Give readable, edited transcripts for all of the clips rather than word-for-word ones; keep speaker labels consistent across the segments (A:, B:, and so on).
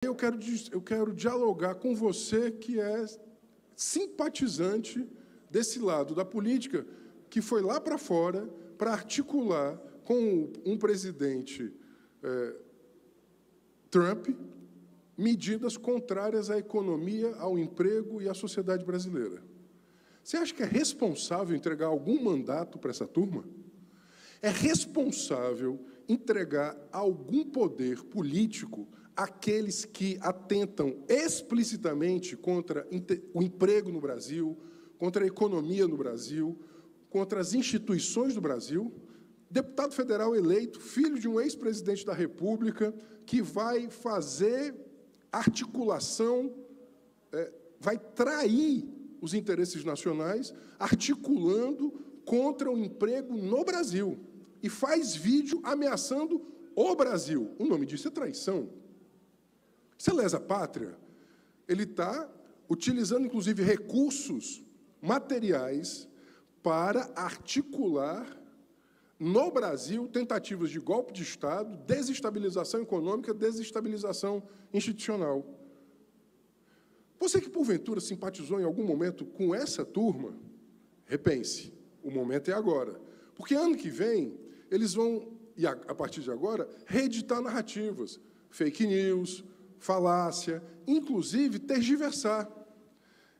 A: Eu quero dialogar com você que é simpatizante desse lado da política, que foi lá para fora para articular com um presidente Trump medidas contrárias à economia, ao emprego e à sociedade brasileira. Você acha que é responsável entregar algum mandato para essa turma? É responsável entregar algum poder político àqueles que atentam explicitamente contra o emprego no Brasil, contra a economia no Brasil, contra as instituições do Brasil? Deputado federal eleito, filho de um ex-presidente da República, que vai fazer articulação, vai trair os interesses nacionais, articulando contra o emprego no Brasil. E faz vídeo ameaçando o Brasil. O nome disso é traição. Isso é lesa pátria. Ele está utilizando, inclusive, recursos materiais para articular no Brasil tentativas de golpe de Estado, desestabilização econômica, desestabilização institucional. Você que, porventura, simpatizou em algum momento com essa turma, repense. O momento é agora. Porque ano que vem, eles vão, e a partir de agora, reeditar narrativas, fake news, falácia, inclusive tergiversar.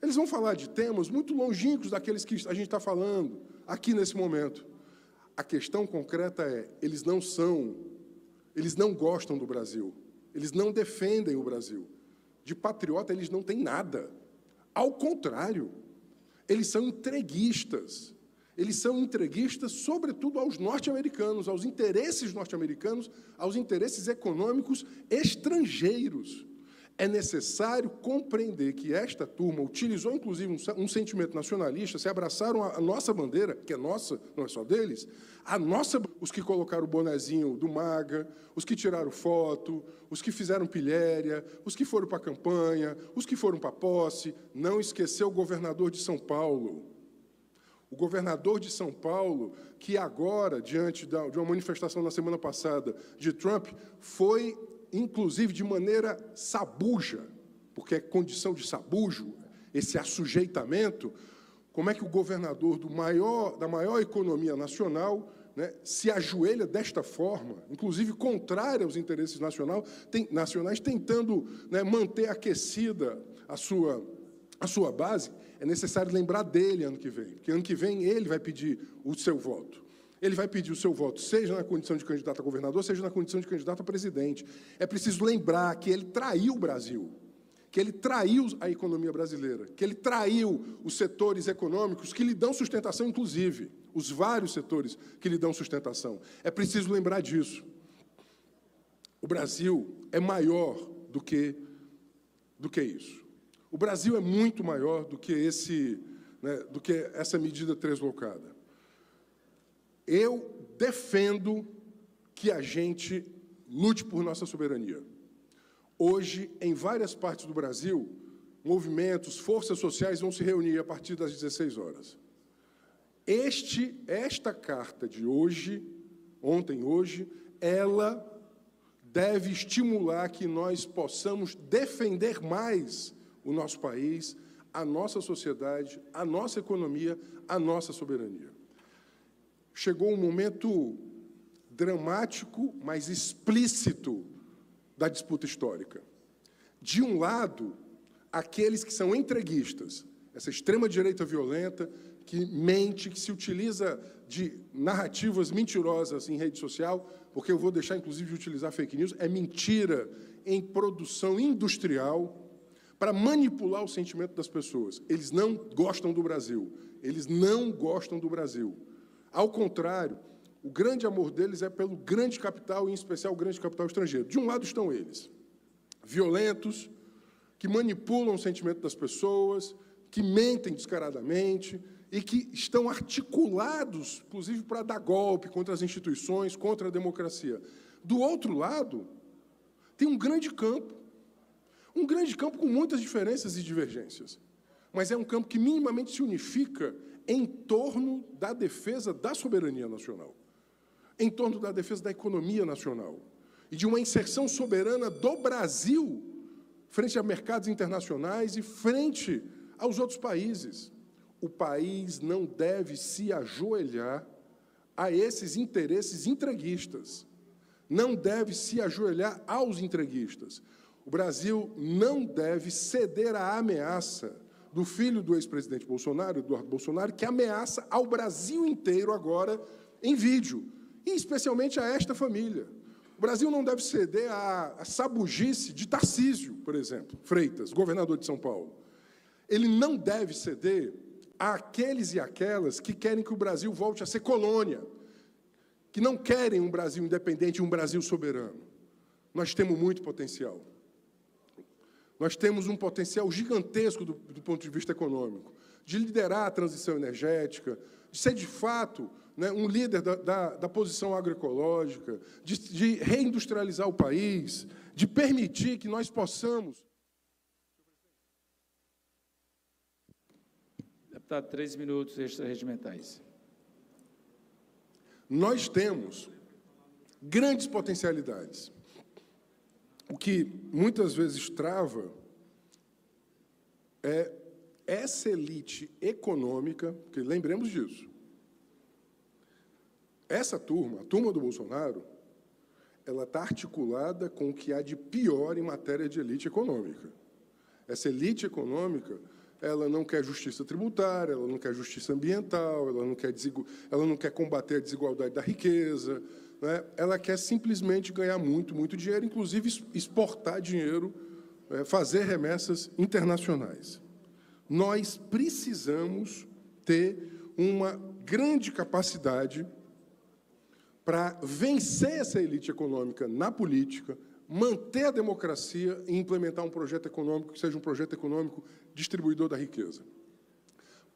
A: Eles vão falar de temas muito longínquos daqueles que a gente está falando aqui nesse momento. A questão concreta é, eles não gostam do Brasil, eles não defendem o Brasil. De patriota, eles não têm nada. Ao contrário, eles são entreguistas. Eles são entreguistas, sobretudo, aos norte-americanos, aos interesses norte-americanos, aos interesses econômicos estrangeiros. É necessário compreender que esta turma utilizou, inclusive, um sentimento nacionalista, se abraçaram a nossa bandeira, que é nossa, não é só deles, os que colocaram o bonezinho do MAGA, os que tiraram foto, os que fizeram pilhéria, os que foram para a campanha, os que foram para a posse. Não esqueceu o governador de São Paulo. O governador de São Paulo, que agora, diante de uma manifestação na semana passada de Trump, foi, inclusive, de maneira sabuja, porque é condição de sabujo, esse assujeitamento, como é que o governador da maior economia nacional, né, se ajoelha desta forma, inclusive contrária aos interesses nacionais, tentando, né, manter aquecida a sua base. É necessário lembrar dele ano que vem, porque ano que vem ele vai pedir o seu voto. Ele vai pedir o seu voto, seja na condição de candidato a governador, seja na condição de candidato a presidente. É preciso lembrar que ele traiu o Brasil, que ele traiu a economia brasileira, que ele traiu os setores econômicos que lhe dão sustentação, inclusive, os vários setores que lhe dão sustentação. É preciso lembrar disso. O Brasil é maior do que isso. O Brasil é muito maior do que essa medida translocada. Eu defendo que a gente lute por nossa soberania. Hoje, em várias partes do Brasil, movimentos, forças sociais vão se reunir a partir das 16 horas. Esta carta de hoje, hoje, ela deve estimular que nós possamos defender mais o nosso país, a nossa sociedade, a nossa economia, a nossa soberania. Chegou um momento dramático, mas explícito da disputa histórica. De um lado, aqueles que são entreguistas, essa extrema-direita violenta, que mente, que se utiliza de narrativas mentirosas em rede social, porque eu vou deixar, inclusive, de utilizar fake news, é mentira em produção industrial, para manipular o sentimento das pessoas. Eles não gostam do Brasil. Eles não gostam do Brasil. Ao contrário, o grande amor deles é pelo grande capital, em especial o grande capital estrangeiro. De um lado estão eles, violentos, que manipulam o sentimento das pessoas, que mentem descaradamente e que estão articulados, inclusive, para dar golpe contra as instituições, contra a democracia. Do outro lado, tem um grande campo com muitas diferenças e divergências, mas é um campo que minimamente se unifica em torno da defesa da soberania nacional, em torno da defesa da economia nacional e de uma inserção soberana do Brasil frente a mercados internacionais e frente aos outros países. O país não deve se ajoelhar a esses interesses entreguistas. Não deve se ajoelhar aos entreguistas. O Brasil não deve ceder à ameaça do filho do ex-presidente Bolsonaro, Eduardo Bolsonaro, que ameaça ao Brasil inteiro agora em vídeo, e especialmente a esta família. O Brasil não deve ceder à sabugice de Tarcísio, por exemplo, Freitas, governador de São Paulo. Ele não deve ceder àqueles e aquelas que querem que o Brasil volte a ser colônia, que não querem um Brasil independente, um Brasil soberano. Nós temos muito potencial. Nós temos um potencial gigantesco do ponto de vista econômico, de liderar a transição energética, de ser, de fato, né, um líder da posição agroecológica, de reindustrializar o país, de permitir que nós possamos...
B: Deputado, 3 minutos extra-regimentais.
A: Nós temos grandes potencialidades. O que muitas vezes trava é essa elite econômica, porque lembremos disso. Essa turma, a turma do Bolsonaro, ela está articulada com o que há de pior em matéria de elite econômica. Essa elite econômica, ela não quer justiça tributária, ela não quer justiça ambiental, ela não quer combater a desigualdade da riqueza, né? Ela quer simplesmente ganhar muito, muito dinheiro, inclusive exportar dinheiro, fazer remessas internacionais. Nós precisamos ter uma grande capacidade para vencer essa elite econômica na política, manter a democracia e implementar um projeto econômico que seja um projeto econômico distribuidor da riqueza.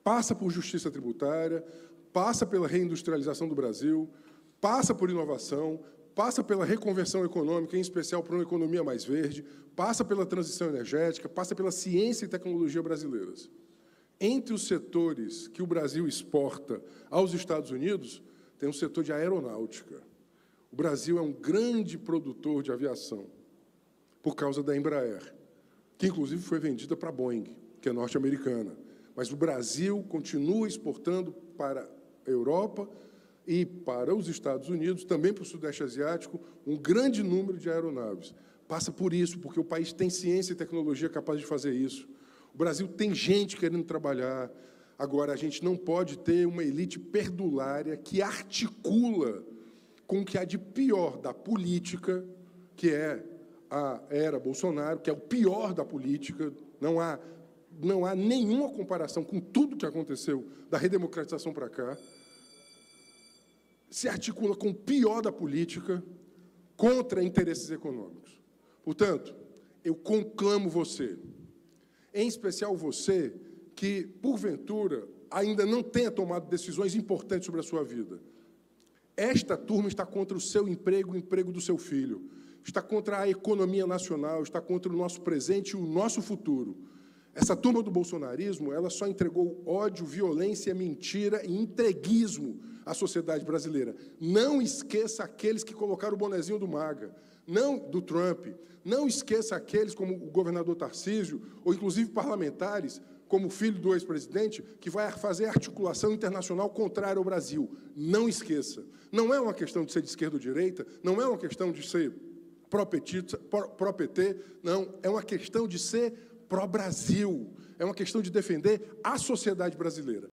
A: Passa por justiça tributária, passa pela reindustrialização do Brasil, passa por inovação, passa pela reconversão econômica, em especial para uma economia mais verde, passa pela transição energética, passa pela ciência e tecnologia brasileiras. Entre os setores que o Brasil exporta aos Estados Unidos, tem um setor de aeronáutica. O Brasil é um grande produtor de aviação, por causa da Embraer, que, inclusive, foi vendida para a Boeing, que é norte-americana. Mas o Brasil continua exportando para a Europa e para os Estados Unidos, também para o Sudeste Asiático, um grande número de aeronaves. Passa por isso, porque o país tem ciência e tecnologia capaz de fazer isso. O Brasil tem gente querendo trabalhar. Agora, a gente não pode ter uma elite perdulária que articula com o que há de pior da política, que é a era Bolsonaro, que é o pior da política. Não há nenhuma comparação com tudo que aconteceu da redemocratização para cá. Se articula com o pior da política contra interesses econômicos. Portanto, eu conclamo você, em especial você que, porventura, ainda não tenha tomado decisões importantes sobre a sua vida. Esta turma está contra o seu emprego, o emprego do seu filho, está contra a economia nacional, está contra o nosso presente e o nosso futuro. Essa turma do bolsonarismo, ela só entregou ódio, violência, mentira e entreguismo à sociedade brasileira. Não esqueça aqueles que colocaram o bonezinho do MAGA, não do Trump. Não esqueça aqueles como o governador Tarcísio, ou inclusive parlamentares, como o filho do ex-presidente, que vai fazer articulação internacional contrária ao Brasil. Não esqueça. Não é uma questão de ser de esquerda ou direita, não é uma questão de ser pró-PT, não, é uma questão de ser pró-Brasil, é uma questão de defender a sociedade brasileira.